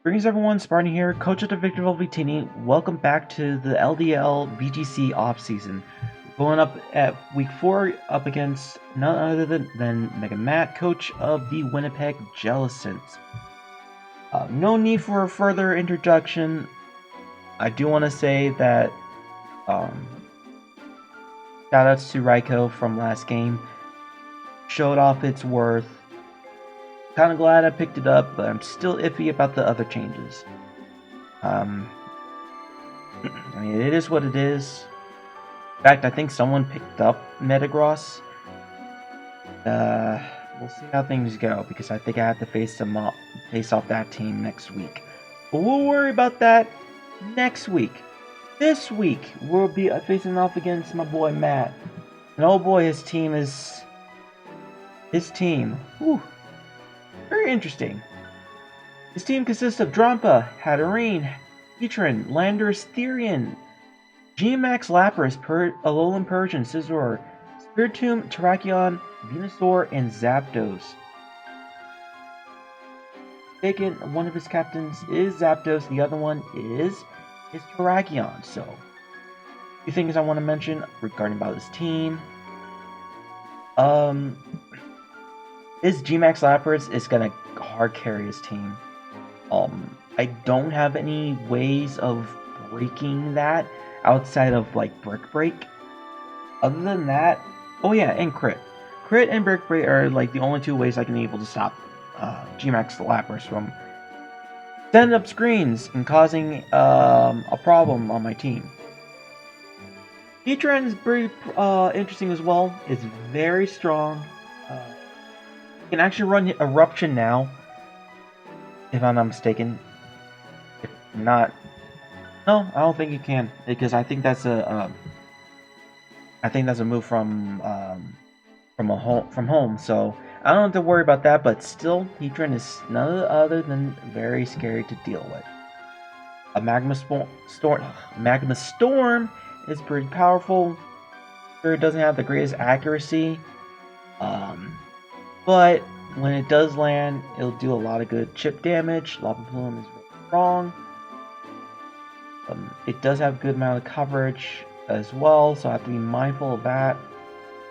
Greetings everyone, Spartan here, coach of the Victor Volvitini. Welcome back to the LDL VGC offseason. Going up at week 4 up against none other than Mega Matt, coach of the Winnipeg Jellicents. No need for a further introduction. I do want to say that shoutouts to Raiko from last game. Showed off its worth. Kind of glad I picked it up, but I'm still iffy about the other changes. I mean, it is what it is. In fact, I think someone picked up Metagross. We'll see how things go, because I think I have to face off that team next week. But we'll worry about that next week. This week, we'll be facing off against my boy Matt. And oh boy, his team. Whew. Very interesting. His team consists of Drampa, Hatterene, Heatran, Landorus, Therian, G-Max Lapras, Alolan Persian, Scizor, Spiritomb, Terrakion, Venusaur, and Zapdos. Taken, one of his captains is Zapdos, the other one is Terrakion. So, a few things I want to mention regarding about his team. His G-Max Lapras is gonna hard carry his team. I don't have any ways of breaking that outside of like Brick Break. Other than that, oh yeah, and Crit and Brick Break are like the only two ways I can be able to stop G-Max Lapras from setting up screens and causing a problem on my team. Heatran is pretty interesting as well. It's very strong. You can actually run Eruption now, if I'm not mistaken. If not, no, I don't think you can, because I think that's a move from home. So I don't have to worry about that. But still, Heatran is none other than very scary to deal with. A Magma Storm is pretty powerful. Sure, it doesn't have the greatest accuracy. But when it does land, it'll do a lot of good chip damage. Lava Plume is really strong. It does have a good amount of coverage as well, so I have to be mindful of that.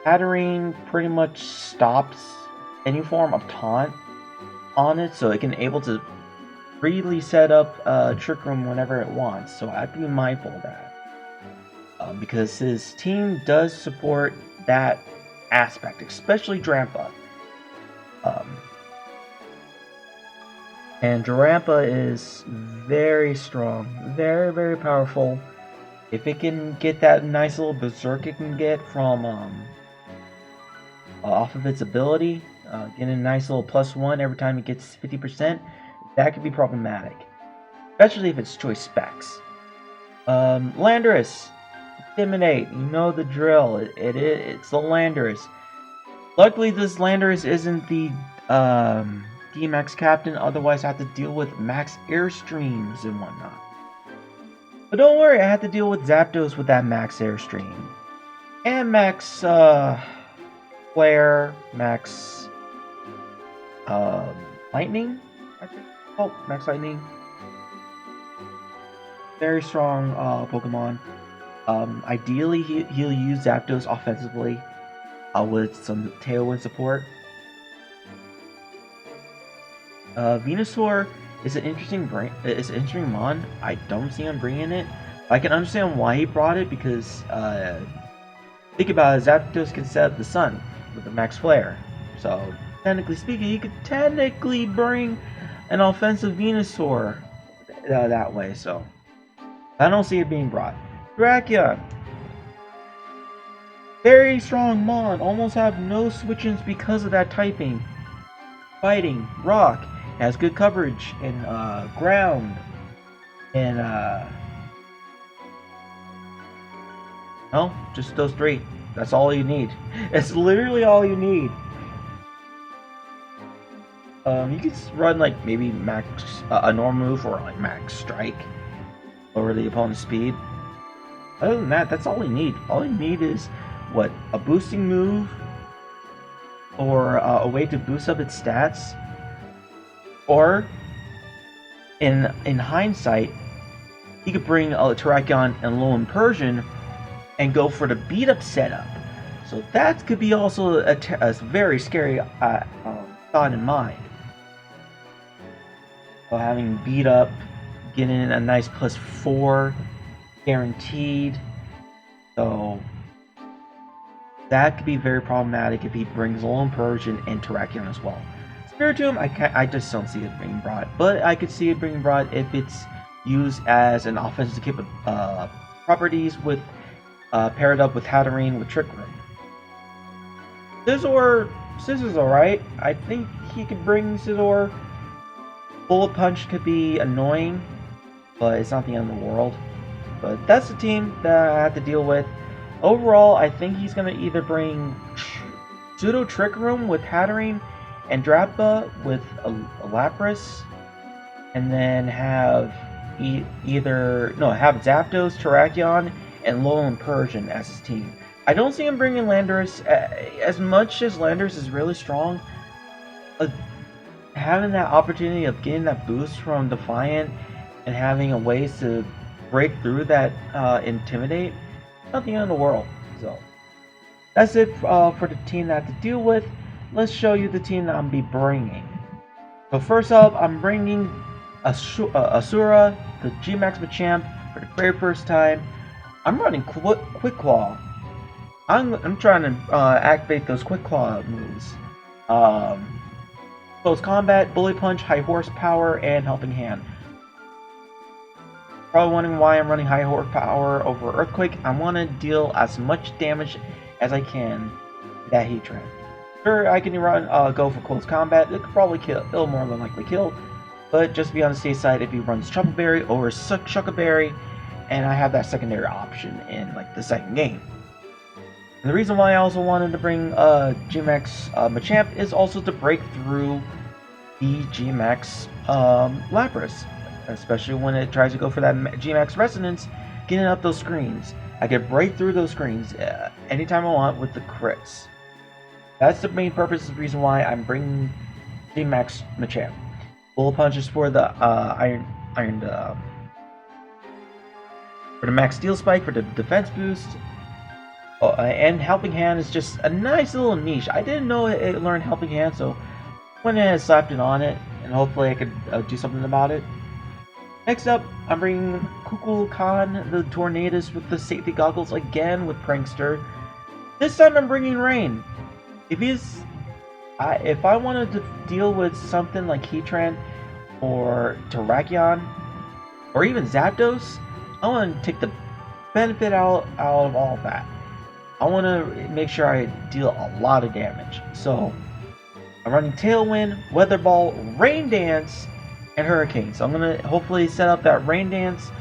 Hatterene pretty much stops any form of taunt on it, so it can able to freely set up Trick Room whenever it wants. So I have to be mindful of that. Because his team does support that aspect, especially Drampa. And Drampa is very strong, very, very powerful. If it can get that nice little berserk it can get from off of its ability, getting a nice little +1 every time it gets 50%, that could be problematic, especially if it's choice specs. Landorus, Intimidate, you know the drill. It's the Landorus. Luckily, this Landorus isn't the D-Max captain, otherwise I have to deal with max airstreams and whatnot. But don't worry, I have to deal with Zapdos with that max airstream. And max flare, max lightning, I think. Oh, max lightning. Very strong Pokemon. Ideally, he'll use Zapdos offensively with some Tailwind support. Venusaur is an interesting mon. I don't see him bringing it. I can understand why he brought it, because think about it, Zapdos can set up the sun with the max flare. So technically speaking, you could technically bring an offensive Venusaur that way. So I don't see it being brought. Terrakion, very strong mon. Almost have no switch-ins because of that typing. Fighting, rock. Has good coverage in ground and no, just those three. That's all you need. It's literally all you need. You can run like maybe max a normal move or like max strike, lower the opponent's speed. Other than that, that's all you need. All you need is what, a boosting move or a way to boost up its stats. Or in hindsight, he could bring Terrakion and Alolan Persian and go for the beat up setup. So that could be also a very scary thought in mind. So having beat up, getting a nice +4 guaranteed. So that could be very problematic if he brings Alolan Persian and Terrakion as well. Spiritomb, I just don't see it being brought, but I could see it being brought if it's used as an offensive properties with paired up with Hatterene with Trick Room. Scissor's alright. I think he could bring Scizor. Bullet Punch could be annoying, but it's not the end of the world. But that's the team that I have to deal with. Overall, I think he's going to either bring Pseudo Trick Room with Hatterene and Drappa with a Lapras, and then have have Zapdos, Terrakion, and Alolan Persian as his team. I don't see him bringing Landorus. As much as Landorus is really strong, having that opportunity of getting that boost from Defiant and having a ways to break through that Intimidate, nothing in the world. So that's it for the team that I have to deal with. Let's show you the team that I'm be bringing. So first up, I'm bringing Asura, the G-Max Machamp, for the very first time. I'm running Quick Claw. I'm trying to activate those Quick Claw moves. Close Combat, Bully Punch, High Horsepower, and Helping Hand. Probably wondering why I'm running High Horsepower over Earthquake. I want to deal as much damage as I can to that Heatran. Sure, I can go for Close Combat. It could probably kill. It'll more than likely kill. But just be on the safe side if he runs Truffle Berry over Shuckle Berry, and I have that secondary option in the second game. And the reason why I also wanted to bring G-Max Machamp is also to break through the G-Max Lapras, especially when it tries to go for that G-Max Resonance, getting up those screens. I can break through those screens anytime I want with the crits. That's the main purpose, the reason why I'm bringing G-Max Machamp. Bullet Punch is for the for the Max Steel Spike for the defense boost. And Helping Hand is just a nice little niche. I didn't know it learned Helping Hand, so went ahead and slapped it on it, and hopefully I could do something about it. Next up, I'm bringing Kukulkan, the Tornadus, with the safety goggles again with Prankster. This time I'm bringing Rain. If I wanted to deal with something like Heatran or Terrakion or even Zapdos, I want to take the benefit out of all that. I want to make sure I deal a lot of damage. So I'm running Tailwind, Weather Ball, Rain Dance, and Hurricane. So I'm going to hopefully set up that Rain Dance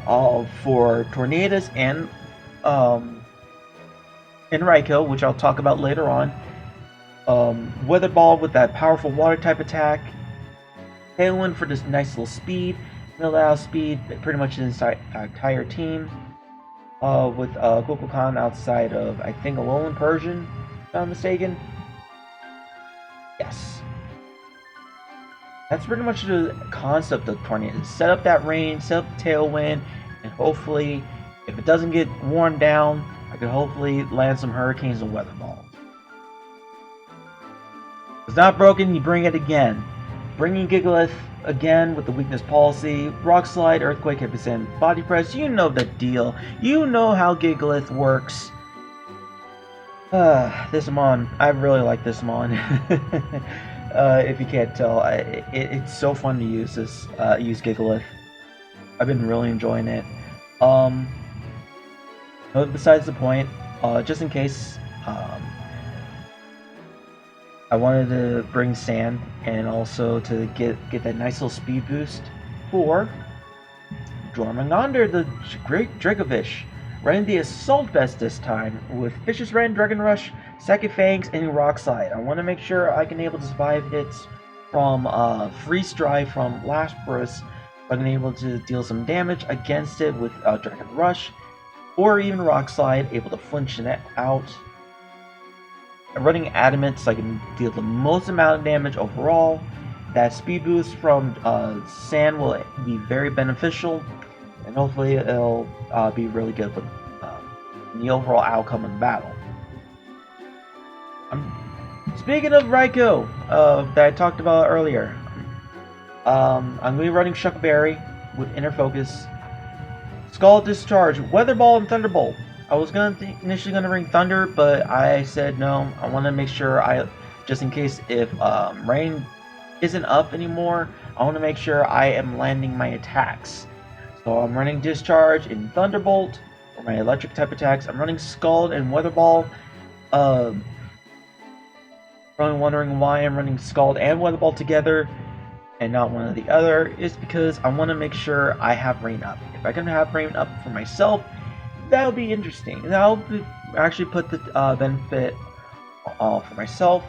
for Tornadus and Raikou, which I'll talk about later on. Weather Ball with that powerful water type attack. Tailwind for this nice little speed. Middle out speed, pretty much the entire team. With Kukulkan outside of, I think, Alolan Persian, if I'm not mistaken. Yes. That's pretty much the concept of Tornadus. Set up that rain, set up the Tailwind, and hopefully, if it doesn't get worn down, I can hopefully land some Hurricanes and Weather Balls. If it's not broken, you bring it again. Bringing Gigalith again with the weakness policy, Rock Slide, Earthquake, Hypno Sand, Body Press. You know the deal. You know how Gigalith works. This Mon, I really like this Mon. If you can't tell, it's so fun to use use Gigalith. I've been really enjoying it. Besides the point, just in case, I wanted to bring Sand and also to get that nice little speed boost for Jormungandr, the Great Dracovish, running the Assault Vest this time with Vicious Rend, Dragon Rush, Second Fangs, and Rock Slide. I want to make sure I can able to survive hits from Freeze Drive from Lapras, so I can able to deal some damage against it with Dragon Rush, or even Rock Slide, able to flinch it out. I'm running Adamant so I can deal the most amount of damage overall, that speed boost from Sand will be very beneficial, and hopefully it'll be really good for the overall outcome of the battle. Speaking of Raikou, that I talked about earlier, I'm going to be running Shuckleberry with Inner Focus, Scald Discharge, Weather Ball, and Thunderbolt. I was initially going to bring Thunder, but I said no. I want to make sure just in case if rain isn't up anymore, I want to make sure I am landing my attacks. So I'm running Discharge in Thunderbolt for my electric type attacks. I'm running Scald and Weather Ball. Probably wondering why I'm running Scald and Weather Ball together and not one or the other. Is because I want to make sure I have rain up. If I can have rain up for myself, that would be interesting. That will actually put the benefit for myself,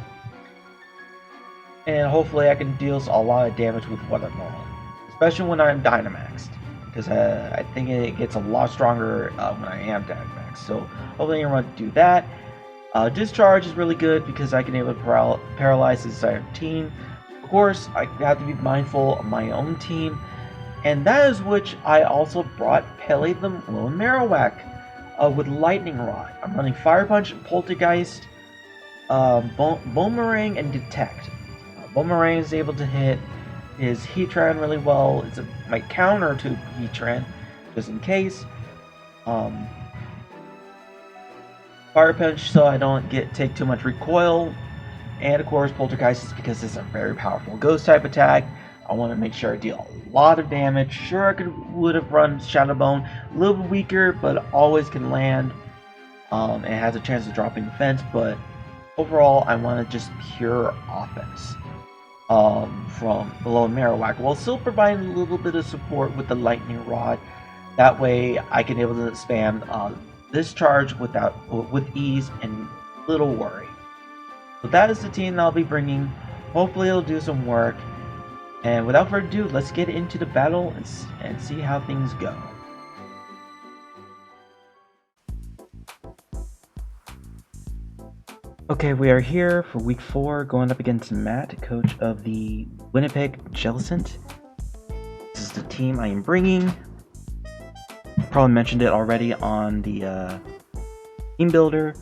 and hopefully I can deal a lot of damage with Weather Ball, especially when I'm Dynamaxed, because I think it gets a lot stronger when I am Dynamaxed. So hopefully I'm going to do that. Discharge is really good because I can able to paralyze this entire team. Of course, I have to be mindful of my own team, and that is which I also brought Pele the Lone Marowak with Lightning Rod. I'm running Fire Punch, Poltergeist, Boomerang, and Detect. Boomerang is able to hit his Heatran really well. It's my counter to Heatran, just in case. Fire Punch so I don't take too much recoil. And of course, Poltergeist is because it's a very powerful ghost type attack. I want to make sure I deal a lot of damage. Sure, I would have run Shadow Bone, a little bit weaker, but always can land. And has a chance of dropping defense, but overall, I want to just pure offense from the Lone Marowak, while still providing a little bit of support with the Lightning Rod. That way, I can able to spam this charge with ease and little worry. So that is the team that I'll be bringing. Hopefully, it'll do some work. And without further ado, let's get into the battle and see how things go. Okay, we are here for week 4, going up against Matt, coach of the Winnipeg Jellicent. This is the team I am bringing. Probably mentioned it already on the team builder.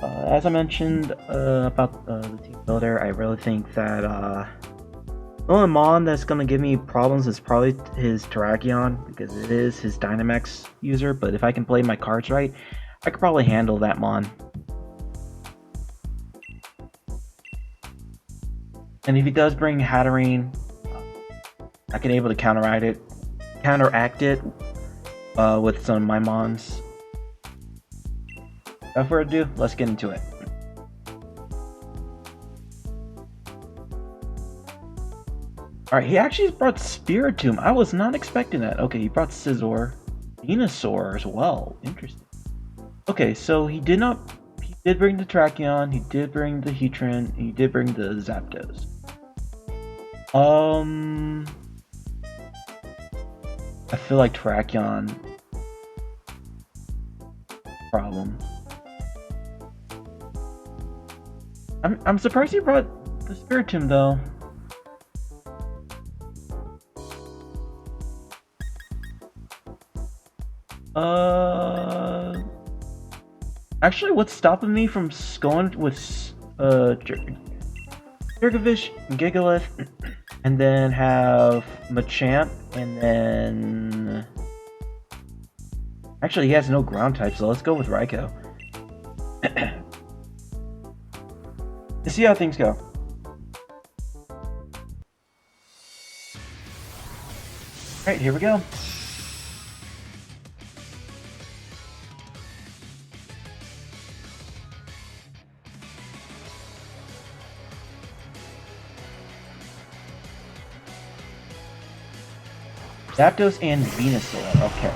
As I mentioned about the team builder, I really think that the only mon that's going to give me problems is probably his Terrakion, because it is his Dynamax user, but if I can play my cards right, I could probably handle that mon. And if he does bring Hatterene, I can able to counteract it with some of my mons. Without further ado, let's get into it. Alright, he actually brought Spiritomb. I was not expecting that. Okay, he brought Scizor, Venusaur as well. Interesting. Okay, so he did bring the Terrakion, he did bring the Heatran, he did bring the Zapdos. I feel like Terrakion problem. I'm surprised he brought the Spiritomb though. Actually, what's stopping me from going with Jurgovish, Gigalith, and then have Machamp, and then actually he has no ground type, so let's go with Raikou. Let's see how things go. Alright, here we go. Zapdos and Venusaur, okay.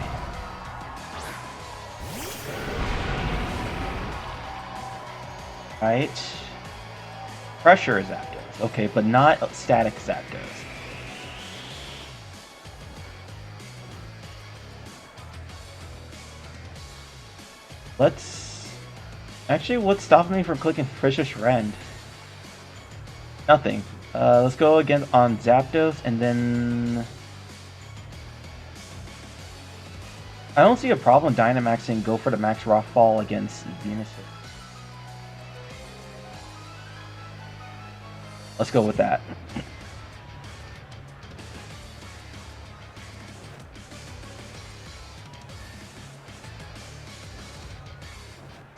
Right. Pressure Zapdos, okay, but not static Zapdos. Actually, what's stopping me from clicking Fishious Rend? Nothing. Let's go again on Zapdos, and then I don't see a problem Dynamaxing. Go for the Max Rockfall against Venusaur. Let's go with that.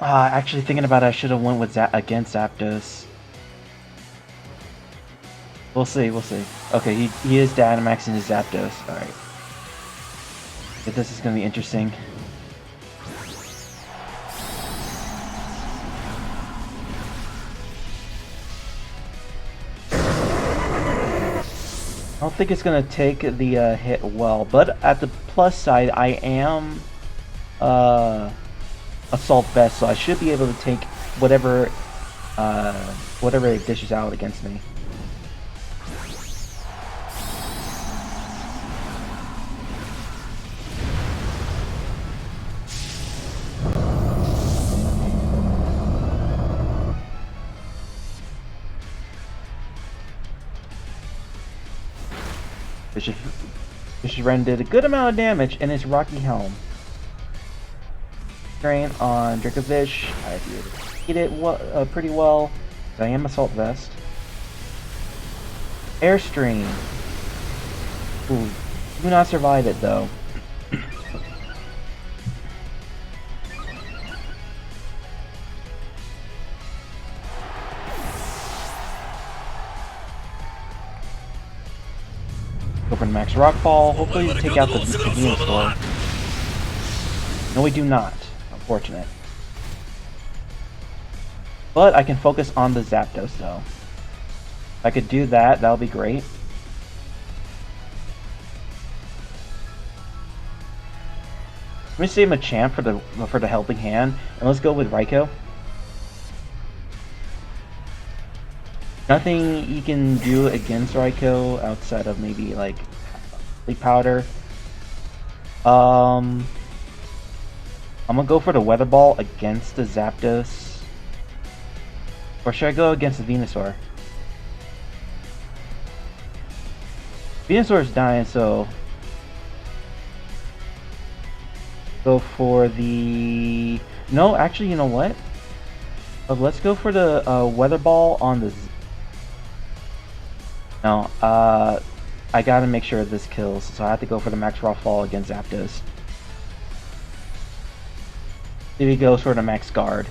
Actually thinking about it, I should have went with against Zapdos. We'll see, we'll see. Okay, he is Dynamaxing his Zapdos. Alright. But this is gonna be interesting. I don't think it's gonna take the hit well, but at the plus side, I am Assault Vest, so I should be able to take whatever it dishes out against me. Ren did a good amount of damage in his Rocky Helm. Drain on Dracovish. I did it pretty well. I am Assault Vest. Airstream. Ooh, do not survive it though. Open Max Rockfall. Hopefully we take out the Venusaur. No, we do not. Unfortunate. But I can focus on the Zapdos though. If I could do that, that would be great. Let me save Machamp for the helping hand, and let's go with Raikou. Nothing you can do against Raikou outside of maybe like Leaf Powder. I'm gonna go for the Weather Ball against the Zapdos. Or should I go against the Venusaur? Venusaur's dying, so go for the... No, actually, you know what? Let's go for the Weather Ball on the... No, I gotta make sure this kills, so I have to go for the Max Rockfall against Zapdos. Here we go for the Max Guard.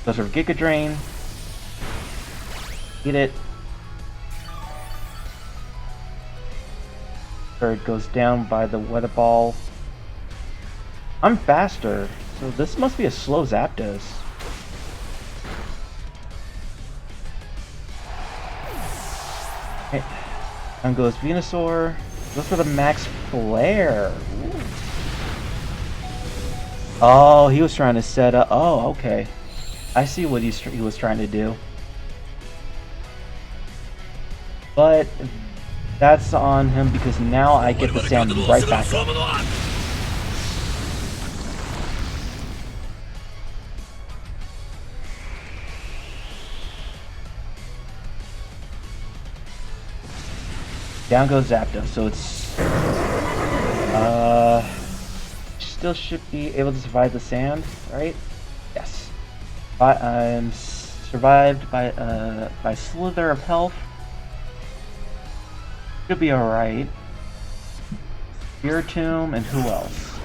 Goes for Giga Drain. Eat it. Bird goes down by the Weather Ball. I'm faster, so this must be a slow Zapdos. Okay. Down goes Venusaur. Goes for the Max Flare. Ooh. Oh, he was trying to set up. Oh, okay. I see what he was trying to do. But that's on him because now I get the sand right back up. Down goes Zapdos, so it's still should be able to survive the sand, right? Yes. But I'm survived by Slither of Health. Should be alright. Spiritomb, and who else?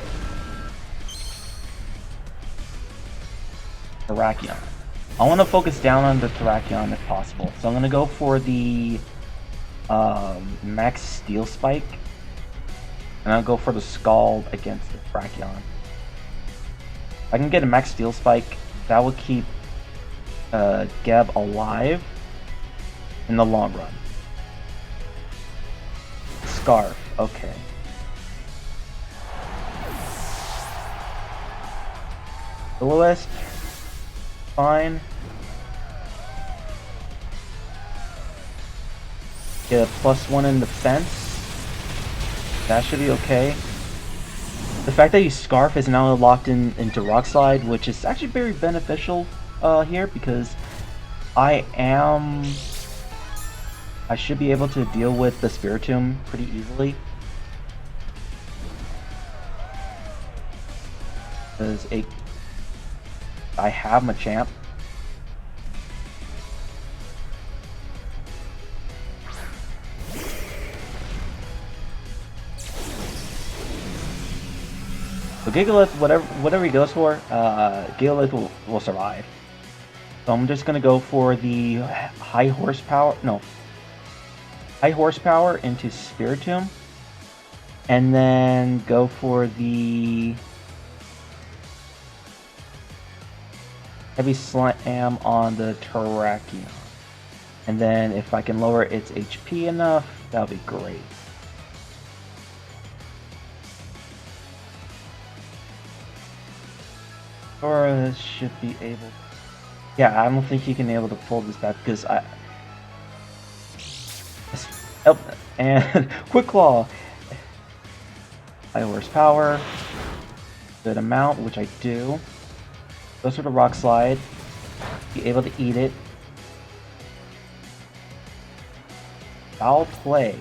Terrakion. I want to focus down on the Terrakion if possible, so I'm going to go for the Max Steel Spike, and I'll go for the Scald against the Terrakion. If I can get a Max Steel Spike, that will keep Geb alive in the long run. Scarf, okay. Will-O-Wisp, fine. Get a +1 in defense. That should be okay. The fact that you Scarf is now locked into Rock Slide, which is actually very beneficial here because I should be able to deal with the Spiritomb pretty easily. Because I have Machamp. So Gigalith, whatever he goes for, Gigalith will survive. So I'm just gonna go for the high horsepower into Spiritomb, and then go for the heavy slam on the Terrakion. And then if I can lower its HP enough, that'll be great. Tornadus should be able. Yeah, I don't think he can be able to pull this back because Oh, and Quick Claw. High horsepower. Good amount, which I do. Goes for the Rock Slide. Be able to eat it. Foul Play.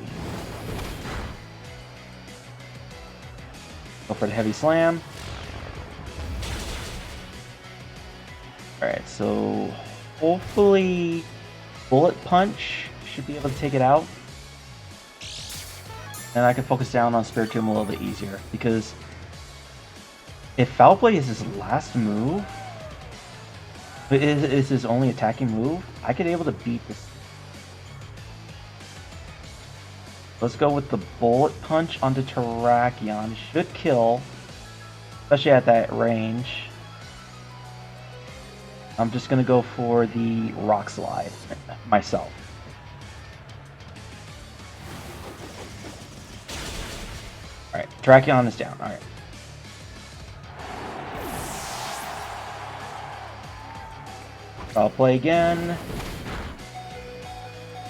Go for the Heavy Slam. Alright, so hopefully Bullet Punch should be able to take it out. And I can focus down on Spiritomb a little bit easier, because if Foul Play is his last move, is his only attacking move, I could be able to beat this. Let's go with the Bullet Punch onto Terrakion. Should kill, especially at that range. I'm just gonna go for the Rock Slide myself. Alright, Terrakion is down. Alright. I'll play again.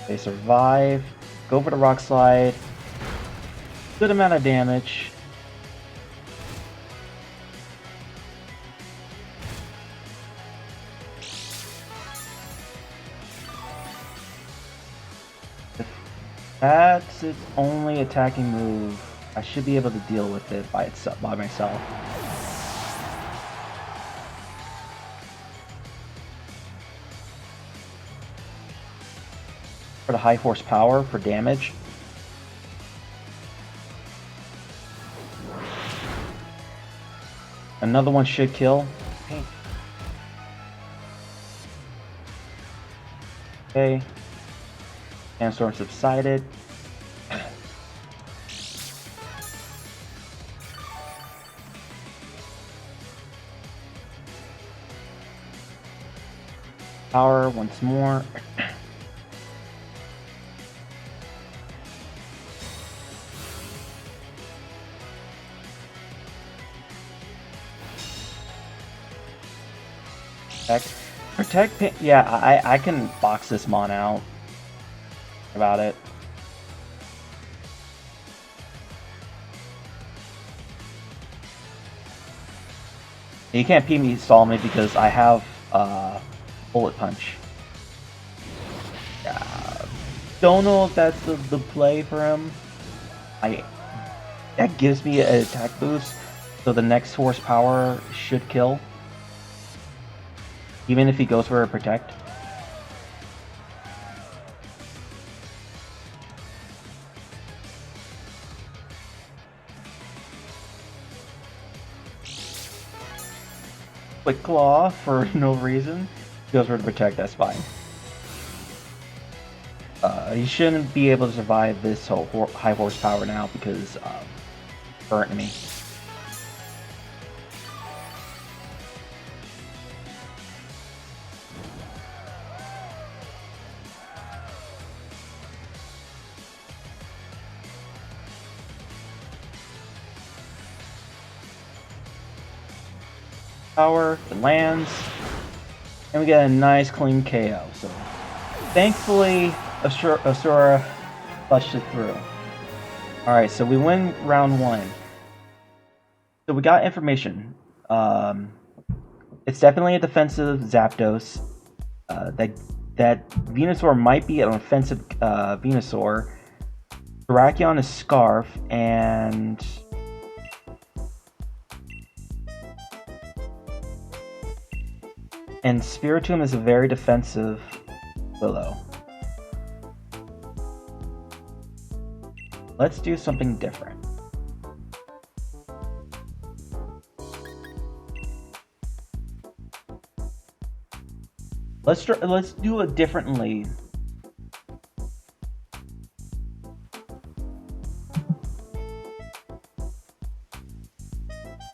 They survive. Go for the Rock Slide. Good amount of damage. If that's its only attacking move, I should be able to deal with it by myself. For the high horsepower for damage. Another one should kill. Okay. Sandstorm subsided. Power once more. Protect. Yeah, I can box this mon out. About it. You can't PB stall me because I have Bullet Punch. Don't know if that's the play for him. That gives me an attack boost, so the next horsepower should kill. Even if he goes for a Protect. Quick Claw for no reason. He goes for the Protect, that's fine. He shouldn't be able to survive this whole high horsepower now because current me. Power, it lands, and we get a nice clean KO. So thankfully Asura flushed it through. Alright, so we win round 1. So we got information. it's definitely a defensive Zapdos. That Venusaur might be an offensive Venusaur. Terrakion is Scarf, and Spiritomb is a very defensive Willow. Let's do something different. Let's do a different lead.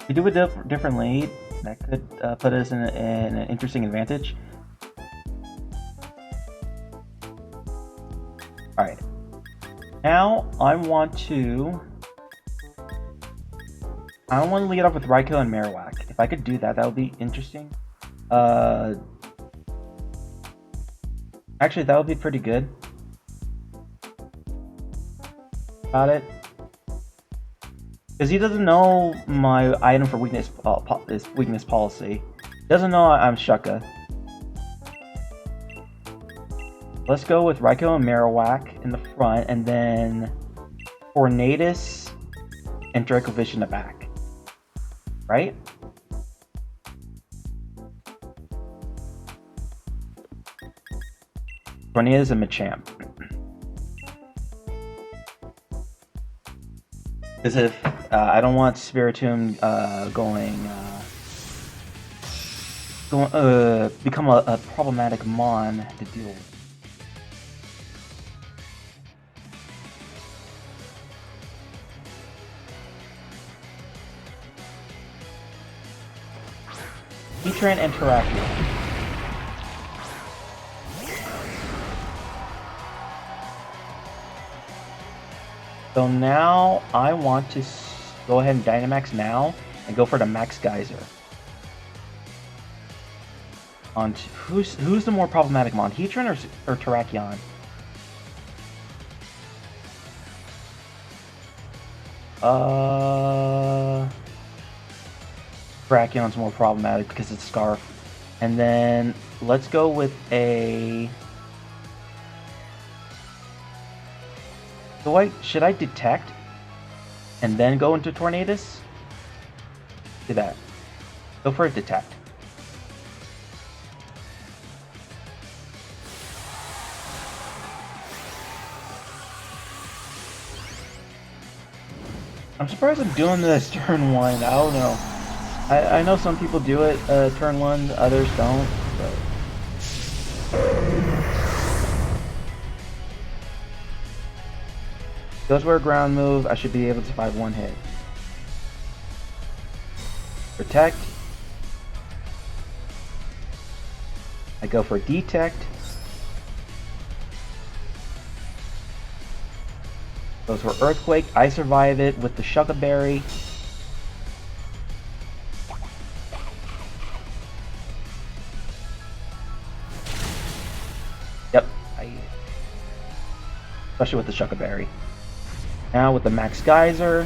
We do a different lead. That could put us in an interesting advantage. All right. Now I want to lead off with Raikou and Marowak. If I could do that, that would be interesting. Actually, that would be pretty good. Got it. Because he doesn't know my item for weakness policy. He doesn't know I'm Shuka. Let's go with Raikou and Marowak in the front, and then Tornadus and Dracovish in the back. Right? Tornadus and Machamp. Because if I don't want Spiritomb become a problematic Mon to deal with. Heatran and Terrakion. So now I want to go ahead and Dynamax now and go for the Max Geyser. On who's the more problematic Mon, Heatran or Terrakion? Terrakion's more problematic because it's Scarf. And then let's go with a... Should I Detect and then go into Tornadus? Do that. Go for a Detect. I'm surprised I'm doing this turn 1. I don't know. I know some people do it turn 1, others don't. But... Goes for a ground move, I should be able to survive 1 hit. Protect. I go for Detect. Goes for Earthquake, I survive it with the Shuka Berry. Yep, especially with the Shuka Berry. Now with the Max Geyser.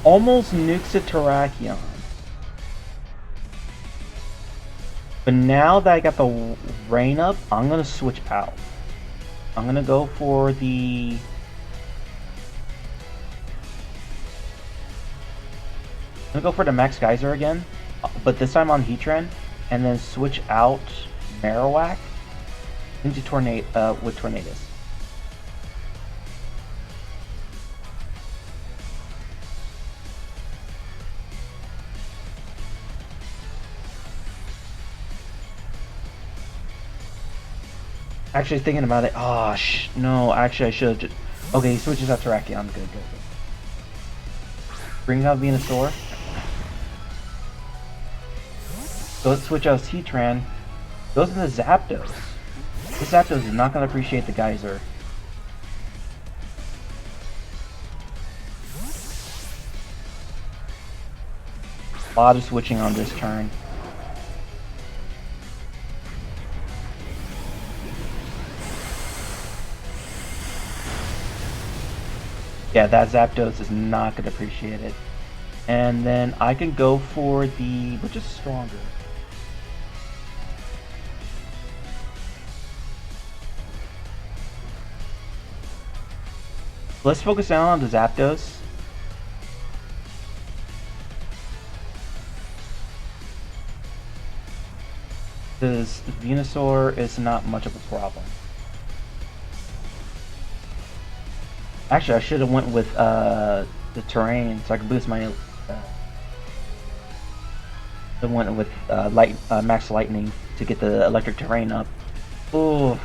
Almost nukes a Terrakion. But now that I got the rain up, I'm going to switch out. I'm going to go for the... I'm going to go for the Max Geyser again, but this time on Heatran, and then switch out Marowak into with Tornadus. Actually thinking about it, no, actually I should have just... Okay, he switches out Terrakion, good. Brings out Venusaur. Goes switch out Heatran. Goes into Zapdos. This Zapdos is not going to appreciate the Geyser. A lot of switching on this turn. Yeah, that Zapdos is not going to appreciate it. And then I can go for the... which is stronger? Let's focus down on the Zapdos. Because Venusaur is not much of a problem. Actually, I should have went with the terrain so I can boost my... I went with Max Lightning to get the electric terrain up. Oh.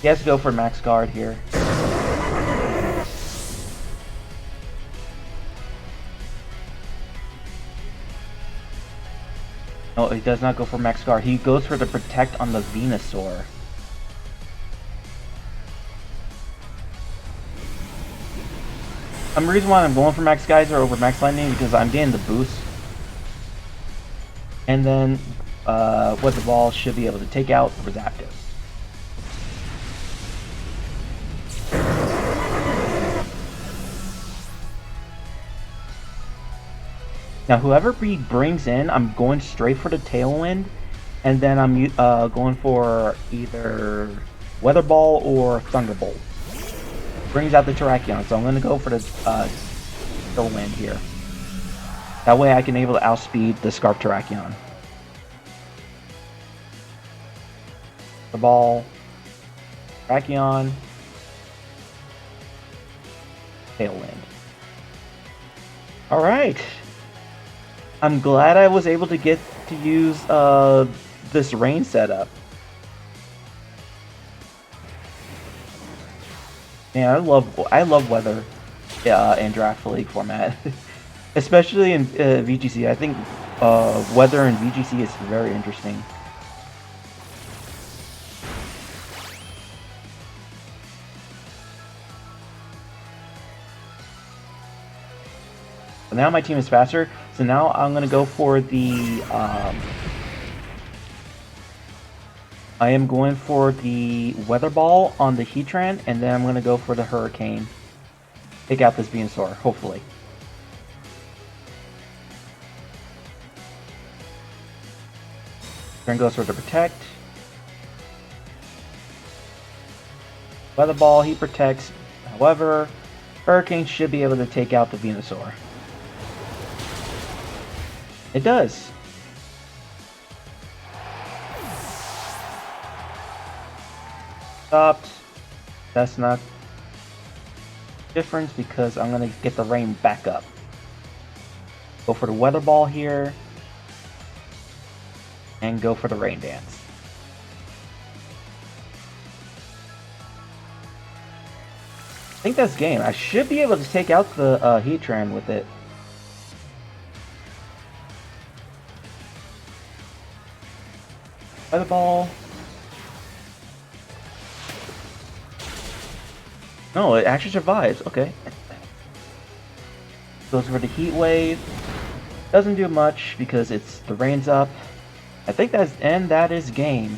He has to go for max guard here. No, he does not go for max guard. He goes for the protect on the Venusaur. The reason why I'm going for max geyser over max lightning because I'm getting the boost. And then Weather Ball should be able to take out the Zapdos. Now, whoever he brings in, I'm going straight for the Tailwind, and then I'm going for either Weather Ball or Thunderbolt. Brings out the Terrakion, so I'm going to go for the Tailwind here. That way I can able to outspeed the Scarf Terrakion. The ball, Terrakion, Tailwind. Alright. I'm glad I was able to get to use this rain setup. Man, I love weather in Draft League format, especially in VGC. I think weather in VGC is very interesting. So now my team is faster. So now I'm gonna go for the. I am going for the Weather Ball on the Heatran, and then I'm going to go for the Hurricane. Take out this Venusaur, hopefully. Turn goes for the Protect. Weather Ball, he protects. However, Hurricane should be able to take out the Venusaur. It does. Stopped. That's not difference because I'm gonna get the rain back up. Go for the Weather Ball here. And go for the Rain Dance. I think that's game. I should be able to take out the Heatran with it. Weather Ball. No, it actually survives. Okay. Goes for the Heat Wave. Doesn't do much because it's the rain's up. I think that is game.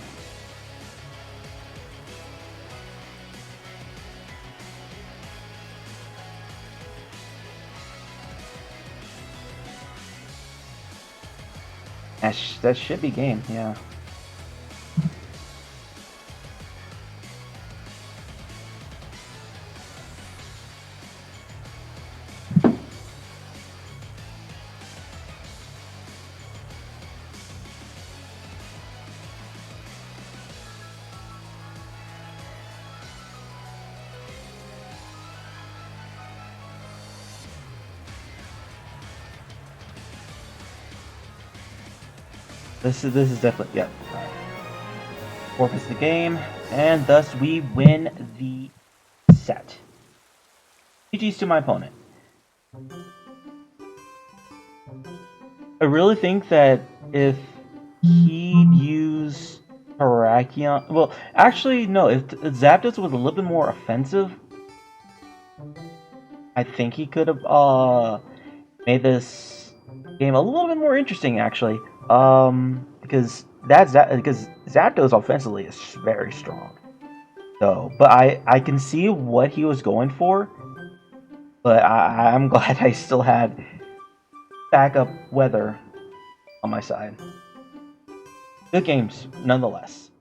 That should be game, yeah. This is definitely, yeah. Forfeits the game, and thus we win the set. GG's to my opponent. I really think that if he'd use Terrakion, well, actually no, if Zapdos was a little bit more offensive, I think he could have made this game a little bit more interesting actually. Because because Zapdos offensively is very strong. So, but I can see what he was going for. But I'm glad I still had backup weather on my side. Good games, nonetheless.